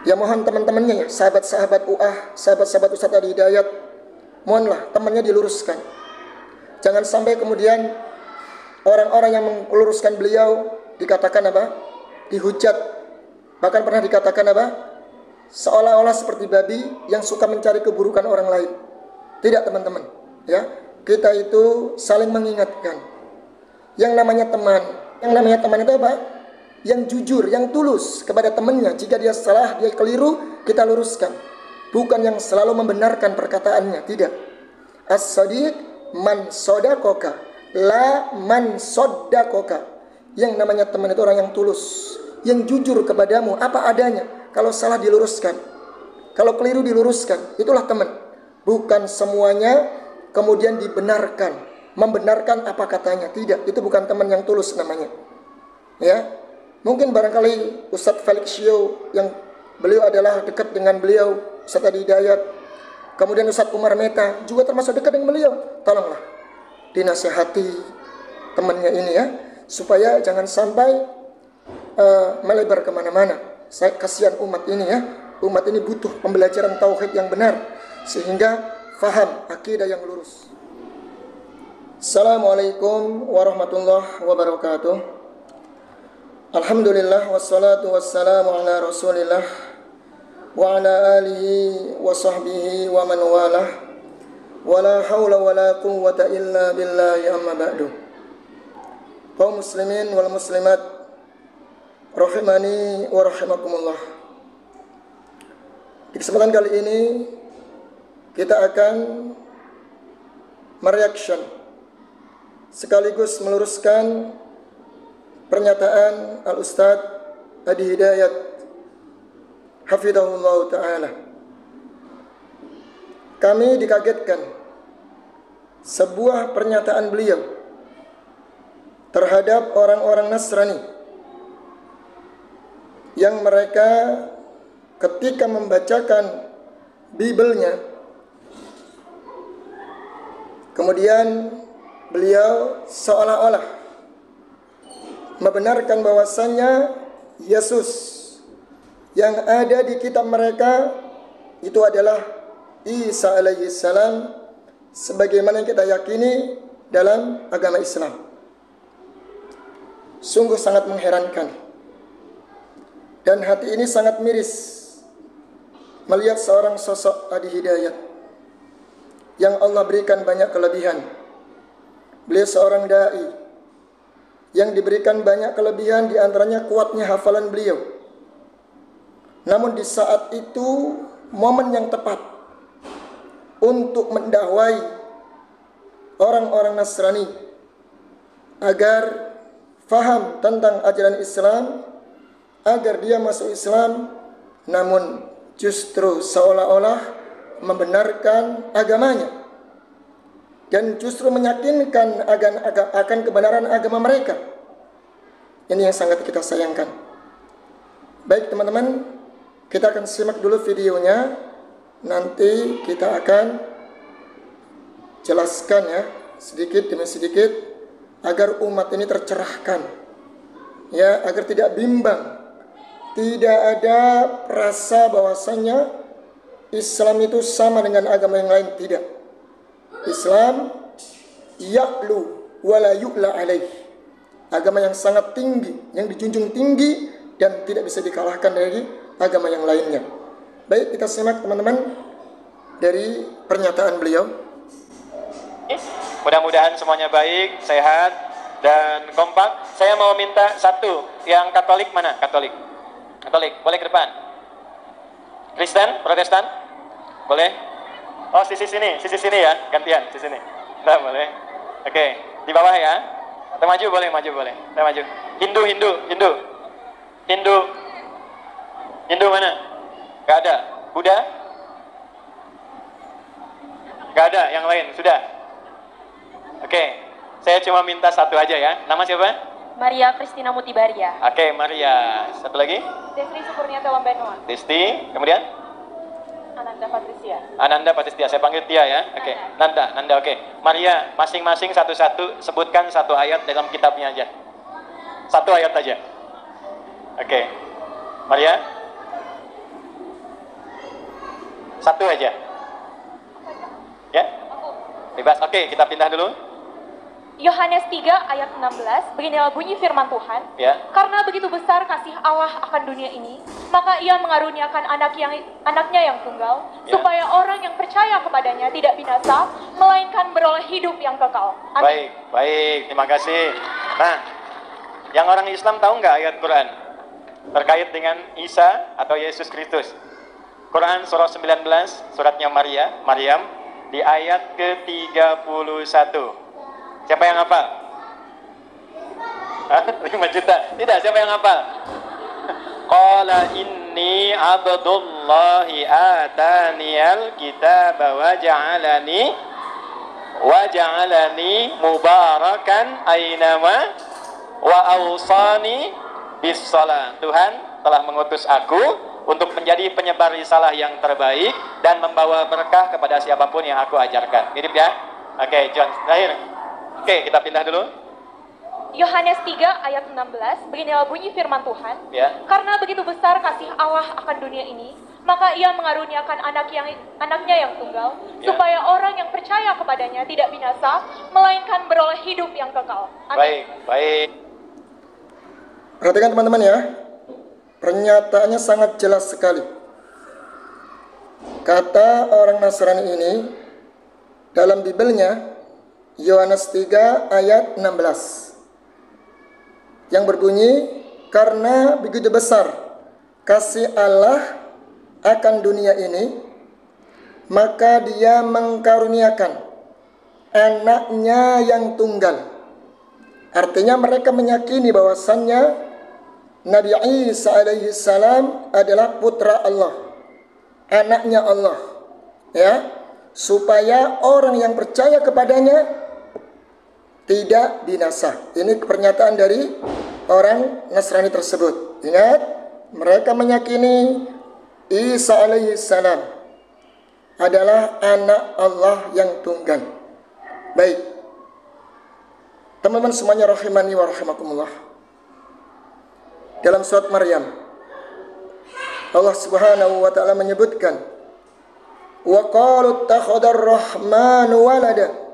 Ya mohon teman-temannya ya, sahabat-sahabat UAH, sahabat-sahabat Ustadz Adi Hidayat, mohonlah temannya diluruskan. Jangan sampai kemudian orang-orang yang meluruskan beliau dikatakan apa? Dihujat. Bahkan pernah dikatakan apa? Seolah-olah seperti babi yang suka mencari keburukan orang lain. Tidak teman-teman, ya. Kita itu saling mengingatkan. Yang namanya teman itu apa? Yang jujur, yang tulus kepada temannya. Jika dia salah, dia keliru, kita luruskan. Bukan yang selalu membenarkan perkataannya, tidak. As-sadiq man sodakoka, la man sodakoka. Yang namanya teman itu orang yang tulus, yang jujur kepadamu apa adanya. Kalau salah diluruskan, kalau keliru diluruskan. Itulah teman. Bukan semuanya kemudian dibenarkan, membenarkan apa katanya. Tidak, itu bukan teman yang tulus namanya. Ya. Mungkin barangkali Ustadz Felix Shio yang beliau adalah dekat dengan beliau, Ustadz Adi Hidayat. Kemudian Ustadz Umar Meta juga termasuk dekat dengan beliau. Tolonglah dinasihati temannya ini ya, supaya jangan sampai melebar kemana-mana. Saya kasihan umat ini ya. Umat ini butuh pembelajaran tauhid yang benar sehingga faham akidah yang lurus. Assalamualaikum warahmatullahi wabarakatuh. Alhamdulillah wassalatu wassalamu ala Rasulillah wa ala alihi wa sahbihi wa man walah. Wala haula wala quwwata illa billahi amma ba'du. Kaum muslimin wal muslimat rahimani wa rahimakumullah. Di kesempatan kali ini kita akan mereaction sekaligus meluruskan pernyataan Al-Ustadz Adi Hidayat hafidhahullah ta'ala. Kami dikagetkan sebuah pernyataan beliau terhadap orang-orang Nasrani yang mereka ketika membacakan Bibelnya, kemudian beliau seolah-olah membenarkan bahwasannya Yesus yang ada di kitab mereka itu adalah Isa alaihissalam, sebagaimana yang kita yakini dalam agama Islam. Sungguh sangat mengherankan, dan hati ini sangat miris melihat seorang sosok Adi Hidayat yang Allah berikan banyak kelebihan. Beliau seorang da'i yang diberikan banyak kelebihan, di antaranya kuatnya hafalan beliau. Namun di saat itu momen yang tepat untuk mendakwai orang-orang Nasrani agar faham tentang ajaran Islam, agar dia masuk Islam, namun justru seolah-olah membenarkan agamanya dan justru meyakinkan akan kebenaran agama mereka. Ini yang sangat kita sayangkan. Baik teman-teman, kita akan simak dulu videonya. Nanti kita akan jelaskan ya, sedikit demi sedikit, agar umat ini tercerahkan, ya, agar tidak bimbang, tidak ada rasa bahwasanya Islam itu sama dengan agama yang lain. Tidak. Islam ya'lu wala yu'la alaih. Agama yang sangat tinggi, yang dijunjung tinggi dan tidak bisa dikalahkan dari agama yang lainnya. Baik, kita simak teman-teman dari pernyataan beliau. Mudah-mudahan semuanya baik, sehat, dan kompak. Saya mau minta satu, yang Katolik mana? Katolik, boleh ke depan. Kristen, Protestan, boleh. Oh, sisi sini ya, gantian, sisi sini. Nah, boleh. Oke, di bawah ya. Atau maju boleh. Saya maju. Hindu mana? Gak ada. Buddha? Gak ada, yang lain sudah. Oke, saya cuma minta satu aja ya. Nama siapa? Maria Kristina Mutibaria. Oke, Maria. Satu lagi? Desti Sukurniata Wambenoa. Desti, kemudian? Ananda Patricia. Saya panggil Tia ya. Oke. Nanda, oke. Maria, masing-masing satu-satu sebutkan satu ayat dalam kitabnya aja. Satu ayat aja. Oke. Maria? Satu aja. Ya? Bebas. Oke, kita pindah dulu. Yohanes 3 ayat 16, beginilah bunyi firman Tuhan. Ya. Karena begitu besar kasih Allah akan dunia ini, maka Ia mengaruniakan anaknya yang tunggal, Ya. supaya orang yang percaya kepadanya tidak binasa, melainkan beroleh hidup yang kekal. Amin. Baik, baik. Terima kasih. Nah, yang orang Islam tahu nggak ayat Quran terkait dengan Isa atau Yesus Kristus? Quran surah 19, suratnya Maryam di ayat ke-31. Siapa yang hafal? 5 juta. Tidak, siapa yang hafal? Qala inni abdullahi ataniyal kitaba wa ja'alani mubarakan aynama wa awsani bis shalah. Tuhan telah mengutus aku untuk menjadi penyebar risalah yang terbaik dan membawa berkah kepada siapapun yang aku ajarkan. Mirip ya? Oke, John, terakhir. Oke, kita pindah dulu. Yohanes 3 ayat 16, beginilah bunyi firman Tuhan. Ya. Karena begitu besar kasih Allah akan dunia ini, maka Ia mengaruniakan anaknya yang tunggal, Ya. supaya orang yang percaya kepadanya tidak binasa, melainkan beroleh hidup yang kekal. Amin. Baik, baik. Perhatikan teman-teman ya, pernyataannya sangat jelas sekali. Kata orang Nasrani ini dalam Bibelnya Yohanes 3 ayat 16 yang berbunyi, karena begitu besar kasih Allah akan dunia ini, maka Dia mengkaruniakan anaknya yang tunggal. Artinya mereka meyakini bahwasannya Nabi Isa alaihi salam adalah putra Allah, anaknya Allah, ya, supaya orang yang percaya kepadanya tidak binasa. Ini pernyataan dari orang Nasrani tersebut. Ingat, mereka meyakini Isa alaihi salam adalah anak Allah yang tunggal. Baik, teman-teman semuanya rahimani wa rahimakumullah. Dalam surat Maryam, Allah Subhanahu wa taala menyebutkan, wa qalu ittakhadar rahmanu walada.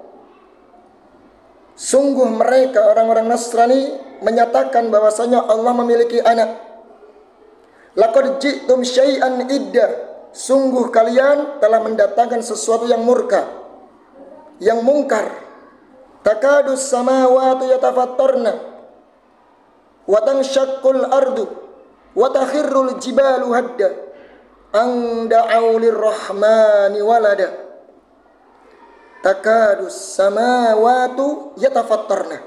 Sungguh mereka orang-orang Nasrani menyatakan bahwasanya Allah memiliki anak. Laqad ji'tum syai'an idda. Sungguh kalian telah mendatangkan sesuatu yang murka, yang mungkar. Takadus samawati yatafattarna wa tanshaqqul ardu wa takhirrul jibalu hadda an da'u lirrahmani walada. Takadus samawatu yatafattarna.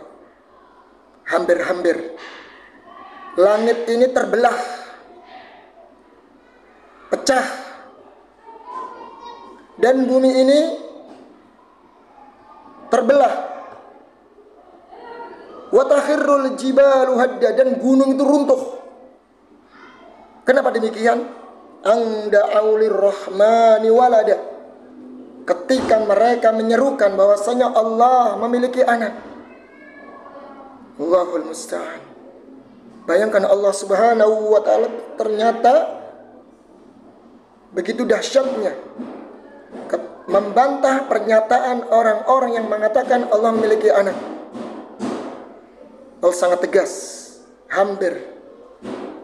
Hampir-hampir langit ini terbelah, pecah, dan bumi ini terbelah. Wa takhirrul jibalu hadda, dan gunung itu runtuh. Kenapa demikian? Ang da'u lirrahmani walada. Ketika mereka menyerukan bahwasanya Allah memiliki anak. Allahul musta'an. Bayangkan Allah Subhanahu wa taala ternyata begitu dahsyatnya membantah pernyataan orang-orang yang mengatakan Allah memiliki anak. Allah sangat tegas. Hampir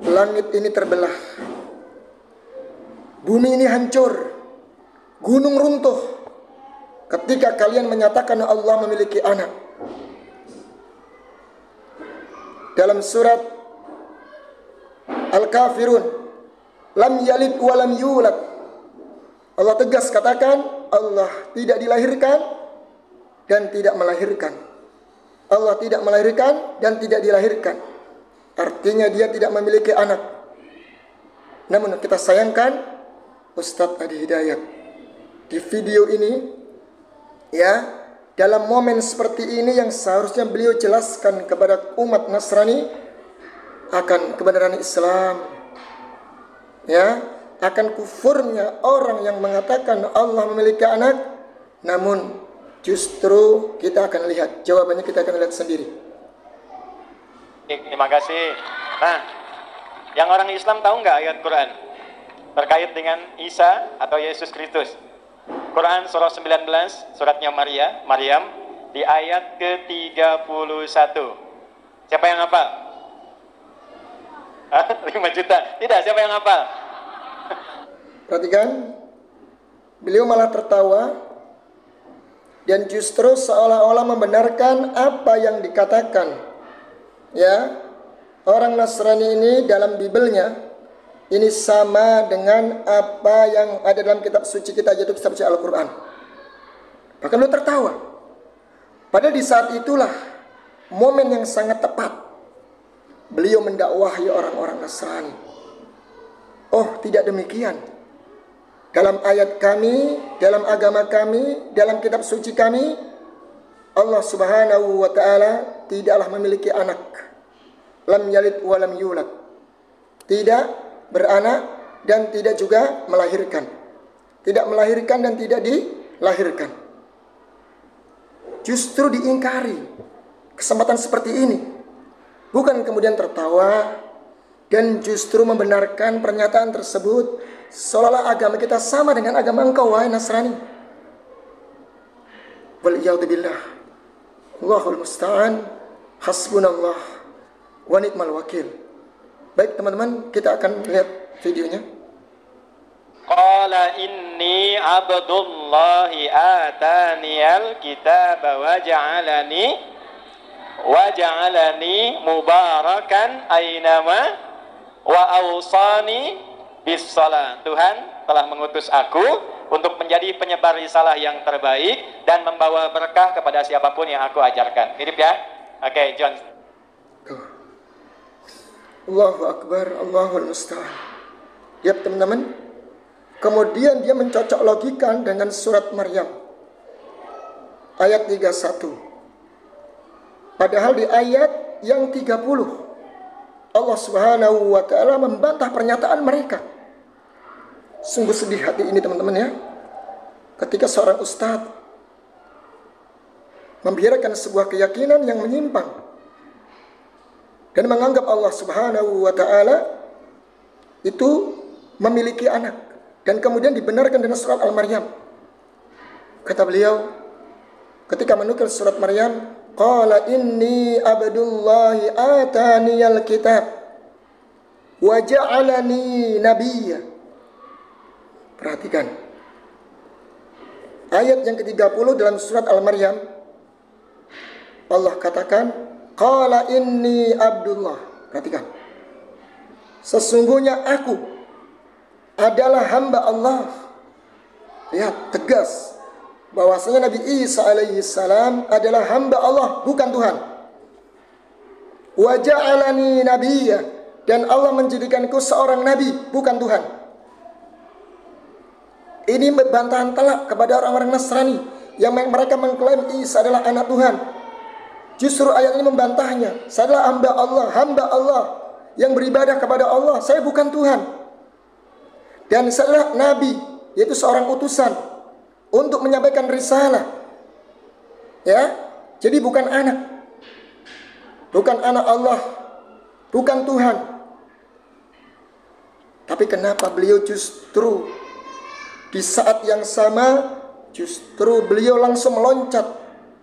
langit ini terbelah, bumi ini hancur, gunung runtuh ketika kalian menyatakan Allah memiliki anak. Dalam surat Al-Kafirun, lam yalid wa lam yulad, Allah tegas katakan Allah tidak dilahirkan dan tidak melahirkan. Allah tidak melahirkan dan tidak dilahirkan. Artinya dia tidak memiliki anak. Namun kita sayangkan Ustadz Adi Hidayat di video ini, ya, dalam momen seperti ini yang seharusnya beliau jelaskan kepada umat Nasrani akan kebenaran Islam, ya, akan kufurnya orang yang mengatakan Allah memiliki anak. Namun justru kita akan lihat jawabannya, kita akan lihat sendiri. Terima kasih. Nah, yang orang Islam tahu nggak ayat Quran terkait dengan Isa atau Yesus Kristus. Quran surah 19, suratnya Maryam di ayat ke-31. Siapa yang hafal? 5 juta. Tidak, siapa yang hafal? Perhatikan, beliau malah tertawa dan justru seolah-olah membenarkan apa yang dikatakan. Ya, orang Nasrani ini dalam Bibelnya ini sama dengan apa yang ada dalam kitab suci kita, yaitu kitab suci Al-Quran. Bahkan beliau tertawa. Padahal di saat itulah momen yang sangat tepat beliau mendakwahi orang-orang Nasrani. Oh, tidak demikian. Dalam ayat kami, dalam agama kami, dalam kitab suci kami, Allah Subhanahu wa ta'ala tidaklah memiliki anak. Lam yalid wa lam yulad. Tidak beranak dan tidak juga melahirkan. Tidak melahirkan dan tidak dilahirkan. Justru diingkari kesempatan seperti ini. Bukan kemudian tertawa dan justru membenarkan pernyataan tersebut, seolah-olah agama kita sama dengan agama engkau, wahai Nasrani. Waliyadzubillah. Allahul musta'an. Hasbunallah wa ni'mal wakil. Baik teman-teman, kita akan lihat videonya. Qala inni abdullahi ataniyal kitaba wa ja'alani mubarakan aynama wa awsani bis salat. Tuhan telah mengutus aku untuk menjadi penyebar risalah yang terbaik dan membawa berkah kepada siapapun yang aku ajarkan. Mirip ya? Oke, John. Allahu Akbar, Allahul Musta'an. Ya teman-teman, kemudian dia mencocok logikan dengan surat Maryam ayat 31. Padahal di ayat yang 30 Allah Subhanahu wa ta'ala membantah pernyataan mereka. Sungguh sedih hati ini teman-teman ya, ketika seorang ustadz membiarkan sebuah keyakinan yang menyimpang dan menganggap Allah Subhanahu wa ta'ala itu memiliki anak, dan kemudian dibenarkan dengan surat Al-Maryam. Kata beliau ketika menukil surat Maryam, qala inni abdullahi ataniyal kitab wa ja'alani nabiyya. Perhatikan ayat yang ke-30 dalam surat Al-Maryam. Allah katakan qala inni abdullah. Perhatikan, sesungguhnya aku adalah hamba Allah. Lihat, tegas bahwasanya Nabi Isa alaihi salam adalah hamba Allah, bukan Tuhan. Wa ja'alani nabiyya, dan Allah menjadikanku seorang nabi, bukan Tuhan. Ini bantahan telak kepada orang-orang Nasrani yang mereka mengklaim Isa adalah anak Tuhan. Justru ayat ini membantahnya. Saya adalah hamba Allah yang beribadah kepada Allah. Saya bukan Tuhan. Dan saya adalah nabi, yaitu seorang utusan untuk menyampaikan risalah. Ya, jadi bukan anak. Bukan anak Allah, bukan Tuhan. Tapi kenapa beliau justru di saat yang sama justru beliau langsung meloncat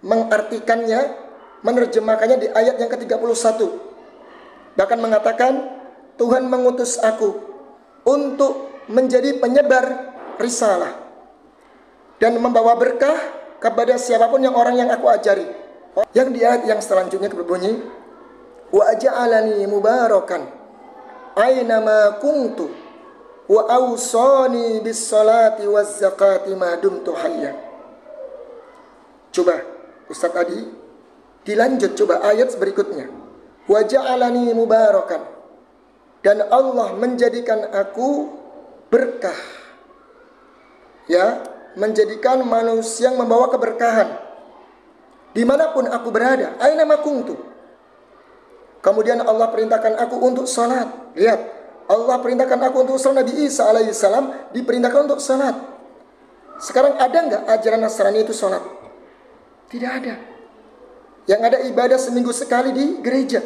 mengartikannya, menerjemahkannya di ayat yang ke-31. Bahkan mengatakan Tuhan mengutus aku untuk menjadi penyebar risalah dan membawa berkah kepada siapapun yang orang yang aku ajari. Yang di ayat yang selanjutnya berbunyi, wa ja'alani mubarakan aynama kuntu wa awsani bis salati waz zakati ma dumtu hayya. Coba Ustaz tadi dilanjut, coba ayat berikutnya. Wa ja'alani mubarakan, dan Allah menjadikan aku berkah. Ya, menjadikan manusia yang membawa keberkahan dimanapun aku berada. Aina ma kuntu. Kemudian Allah perintahkan aku untuk salat. Lihat, Allah perintahkan aku untuk salat. Nabi Isa alaihissalam diperintahkan untuk salat. Sekarang ada nggak ajaran Nasrani itu salat? Tidak ada. Yang ada ibadah seminggu sekali di gereja.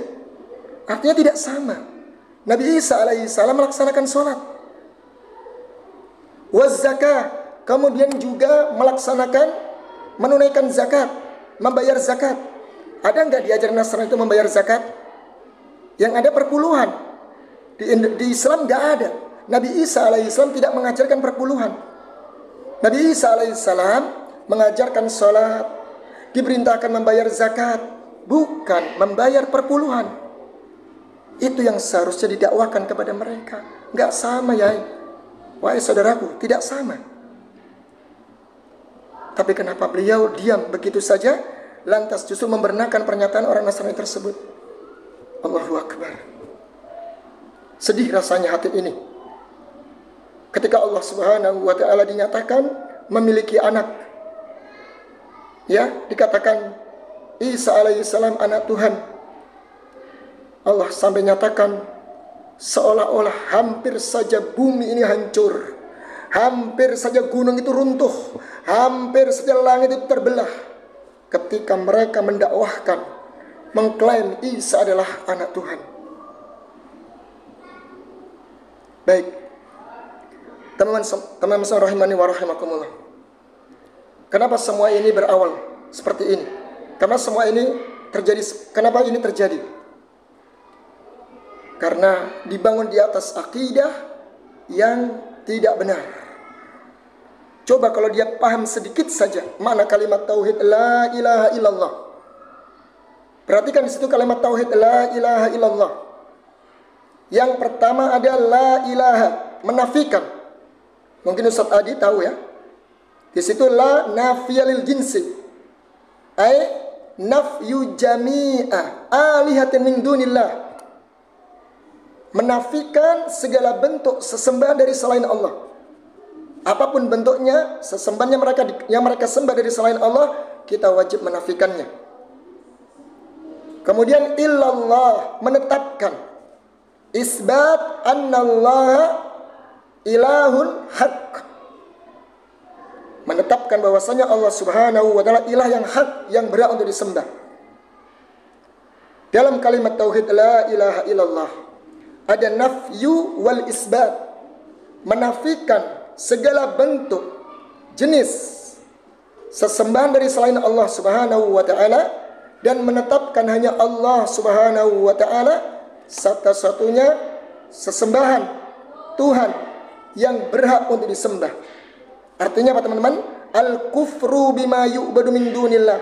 Artinya tidak sama. Nabi Isa alaihissalam melaksanakan salat. waz zakah, kemudian juga menunaikan zakat, membayar zakat. Ada nggak di ajaran Nasrani itu membayar zakat? Yang ada perpuluhan. Di Islam nggak ada. Nabi Isa alaihissalam tidak mengajarkan perpuluhan. Nabi Isa alaihissalam mengajarkan sholat, diperintahkan membayar zakat, bukan membayar perpuluhan. Itu yang seharusnya didakwakan kepada mereka. Nggak sama ya, wahai saudaraku, tidak sama. Tapi kenapa beliau diam begitu saja, lantas justru membenarkan pernyataan orang Nasrani tersebut? Allahu Akbar. Sedih rasanya hati ini ketika Allah Subhanahu wa ta'ala dinyatakan memiliki anak. Ya, dikatakan Isa alaihissalam anak Tuhan. Allah sampai nyatakan seolah-olah hampir saja bumi ini hancur, hampir saja gunung itu runtuh, hampir saja langit itu terbelah ketika mereka mendakwahkan, mengklaim Isa adalah anak Tuhan. Baik, teman-teman rahimani wa rahimakumullah. Kenapa semua ini berawal seperti ini? Karena semua ini terjadi. Kenapa ini terjadi? Karena dibangun di atas akidah yang tidak benar. Coba kalau dia paham sedikit saja makna kalimat tauhid la ilaha illallah. Perhatikan di situ kalimat tauhid la ilaha illallah. Yang pertama ada la ilaha, menafikan. Mungkin Ustaz Adi tahu ya. Di situ la nafiyalil jinsi. Ai nafyu jami'a alihatin min dunillah. Menafikan segala bentuk sesembahan dari selain Allah. Apapun bentuknya, sesembahan yang mereka sembah dari selain Allah, kita wajib menafikannya. Kemudian illallah, menetapkan isbat annallaha ilahun haq. Menetapkan bahwasanya Allah Subhanahu wa ta'ala ilah yang hak, yang berhak untuk disembah. Dalam kalimat tauhid la ilaha illallah ada nafyu wal isbat, menafikan segala bentuk jenis sesembahan dari selain Allah Subhanahu wa ta'ala, dan menetapkan hanya Allah Subhanahu wa ta'ala satu-satunya sesembahan Tuhan yang berhak untuk disembah. Artinya apa teman-teman? Al-kufru bima yu'badu min dunillah,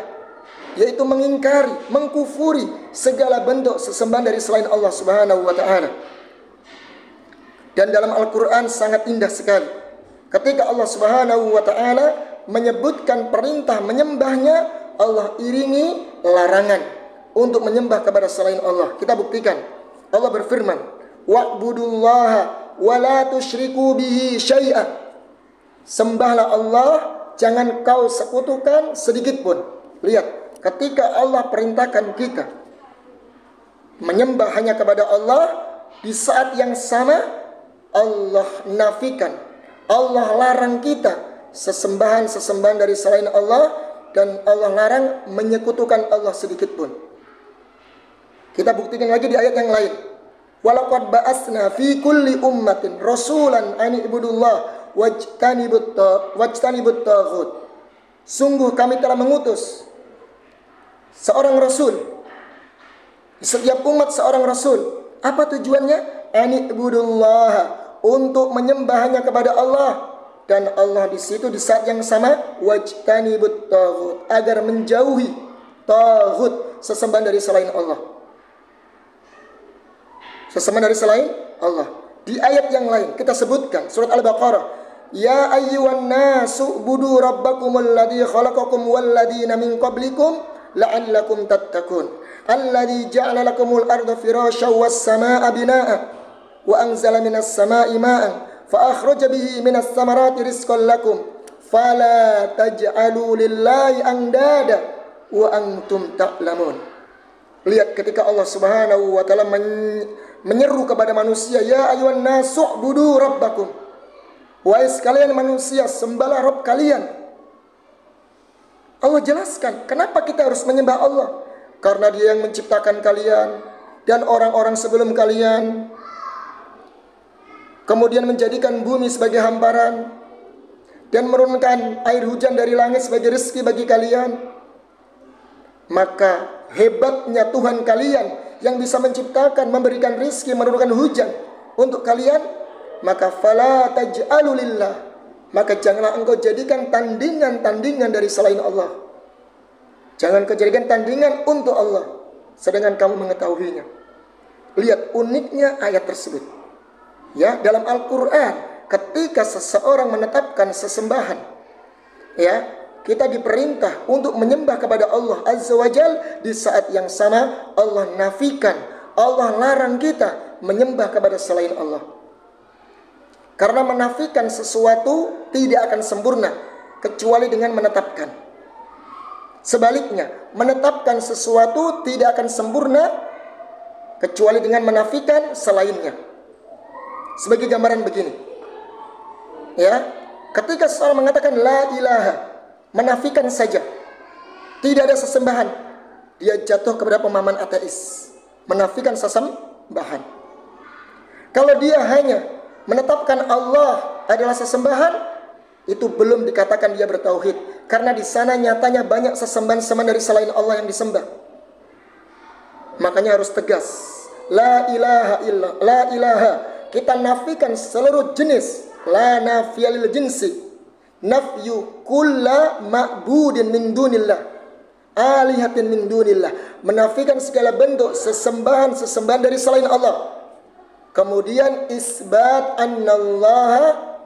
yaitu mengingkari, mengkufuri segala bentuk sesembahan dari selain Allah Subhanahu wa ta'ala. Dan dalam Al-Quran sangat indah sekali ketika Allah Subhanahu wa ta'ala menyebutkan perintah menyembahnya, Allah iringi larangan untuk menyembah kepada selain Allah. Kita buktikan. Allah berfirman, wa'budullaha wa la tusyriku bihi syai'a. Sembahlah Allah, jangan kau sekutukan sedikit pun. Lihat, ketika Allah perintahkan kita menyembah hanya kepada Allah, di saat yang sama Allah nafikan, Allah larang kita sesembahan-sesembahan dari selain Allah, dan Allah larang menyekutukan Allah sedikit pun. Kita buktikan lagi di ayat yang lain. Walaqad ba'asna fi kulli ummatin rasulan an ibudullah wajtanibut taghut. Sungguh kami telah mengutus seorang rasul di setiap umat, seorang rasul. Apa tujuannya? An ibudullah, untuk menyembah hanya kepada Allah. Dan Allah di situ di saat yang sama wajtanibut taghut, agar menjauhi taghut, sesembahan dari selain Allah. Sesembahan dari selain Allah. Di ayat yang lain kita sebutkan surat Al-Baqarah, ya ayyuhan nasu budu rabbakumul ladzi khalaqakum wal ladzina min qablikum la'allakum tattaqun alladzi ja'ala lakumul arda firasyan was samaa'a binaa'a wa anzala minas samaa'i maa'an fa akhraja bihi minas samarati rizqan lakum fala taj'alu lillahi andada wa antum ta'lamun. Lihat ketika Allah Subhanahu wa ta'ala menyeru kepada manusia, ya ayyuhan nasu budu rabbakum, wahai sekalian manusia, sembahlah Rabb kalian. Allah jelaskan kenapa kita harus menyembah Allah. Karena Dia yang menciptakan kalian dan orang-orang sebelum kalian, kemudian menjadikan bumi sebagai hamparan, dan menurunkan air hujan dari langit sebagai rezeki bagi kalian, maka hebatnya Tuhan kalian yang bisa menciptakan, memberikan rezeki, menurunkan hujan untuk kalian, maka fala taj'alu lillah, maka janganlah engkau jadikan tandingan-tandingan dari selain Allah. Jangan kau jadikan tandingan untuk Allah sedangkan kamu mengetahuinya. Lihat uniknya ayat tersebut. Ya, dalam Al-Qur'an ketika seseorang menetapkan sesembahan, ya, kita diperintah untuk menyembah kepada Allah Azza wa Jal. Di saat yang sama Allah nafikan, Allah larang kita menyembah kepada selain Allah. Karena menafikan sesuatu tidak akan sempurna kecuali dengan menetapkan. Sebaliknya, menetapkan sesuatu tidak akan sempurna kecuali dengan menafikan selainnya. Sebagai gambaran begini, ya, ketika seorang mengatakan la ilaha, menafikan saja, tidak ada sesembahan, dia jatuh kepada pemahaman ateis, menafikan sesembahan. Kalau dia hanya menetapkan Allah adalah sesembahan, itu belum dikatakan dia bertauhid, karena di sana nyatanya banyak sesembahan-sembahan dari selain Allah yang disembah. Makanya harus tegas, la ilaha illallah, la ilaha, kita nafikan seluruh jenis, la nafiyalil jinsi, nafyu kulla ma'budin min dunillah, alihatin min dunillah, menafikan segala bentuk sesembahan-sesembahan dari selain Allah. Kemudian isbat annallaha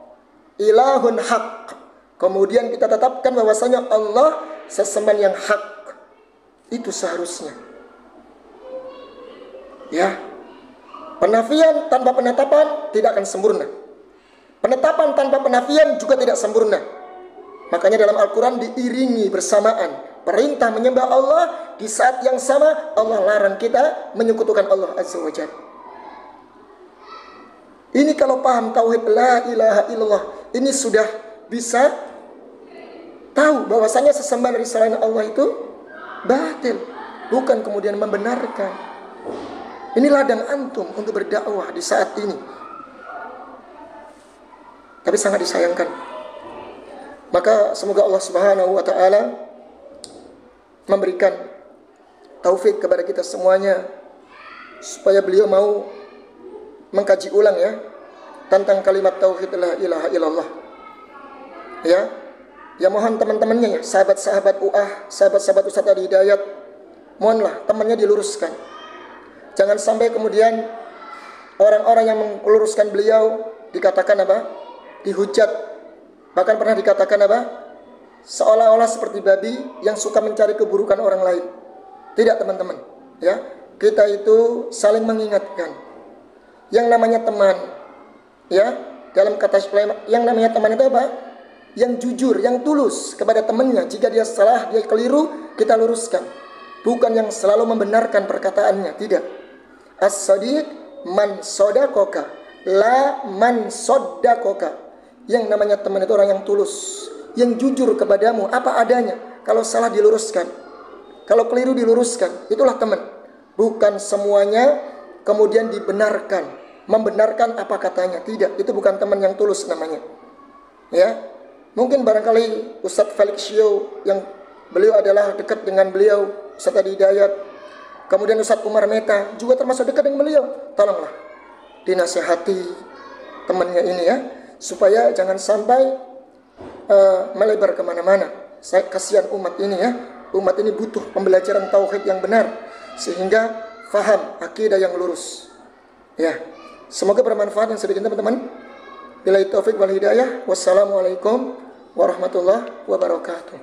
ilahun haq, kemudian kita tetapkan bahwasanya Allah sesembahan yang hak. Itu seharusnya, ya. Penafian tanpa penetapan tidak akan sempurna. Penetapan tanpa penafian juga tidak sempurna. Makanya dalam Al-Quran diiringi bersamaan perintah menyembah Allah, di saat yang sama Allah larang kita menyekutukan Allah Azza wa Jalla. Ini kalau paham tauhid la ilaha illallah, ini sudah bisa tahu bahwasanya sesembahan dari selain Allah itu batil, bukan kemudian membenarkan. Ini ladang antum untuk berdakwah di saat ini. Tapi sangat disayangkan. Maka semoga Allah Subhanahu wa taala memberikan taufik kepada kita semuanya supaya beliau mau mengkaji ulang, ya, tentang kalimat tauhid la ilaha illallah. Ya mohon teman-temannya, ya, sahabat-sahabat UAH, sahabat-sahabat Ustaz Adi Hidayat, mohonlah temannya diluruskan. Jangan sampai kemudian orang-orang yang meluruskan beliau dikatakan apa? Dihujat. Bahkan pernah dikatakan apa? Seolah-olah seperti babi yang suka mencari keburukan orang lain. Tidak, teman-teman, ya. Kita itu saling mengingatkan. Yang namanya teman, ya, dalam kata yang namanya teman itu apa? Yang jujur, yang tulus kepada temannya. Jika dia salah, dia keliru, kita luruskan. Bukan yang selalu membenarkan perkataannya, tidak. As-sadiq man sodakoka, la man sodakoka. Yang namanya teman itu orang yang tulus, yang jujur kepadamu apa adanya. Kalau salah diluruskan, kalau keliru diluruskan. Itulah teman. Bukan semuanya kemudian dibenarkan, membenarkan apa katanya. Tidak, itu bukan teman yang tulus namanya. Ya, mungkin barangkali Ustadz Felix Shio yang beliau adalah dekat dengan beliau, Ustadz Adi Hidayat, kemudian Ustadz Umar Meta juga termasuk dekat dengan beliau. Tolonglah dinasihati temannya ini, ya, supaya jangan sampai melebar kemana-mana. Saya kasihan umat ini, ya. Umat ini butuh pembelajaran tauhid yang benar sehingga faham akidah yang lurus. Ya, semoga bermanfaat yang sedikit, teman-teman. Billahi taufik wal hidayah. Wassalamualaikum warahmatullahi wabarakatuh.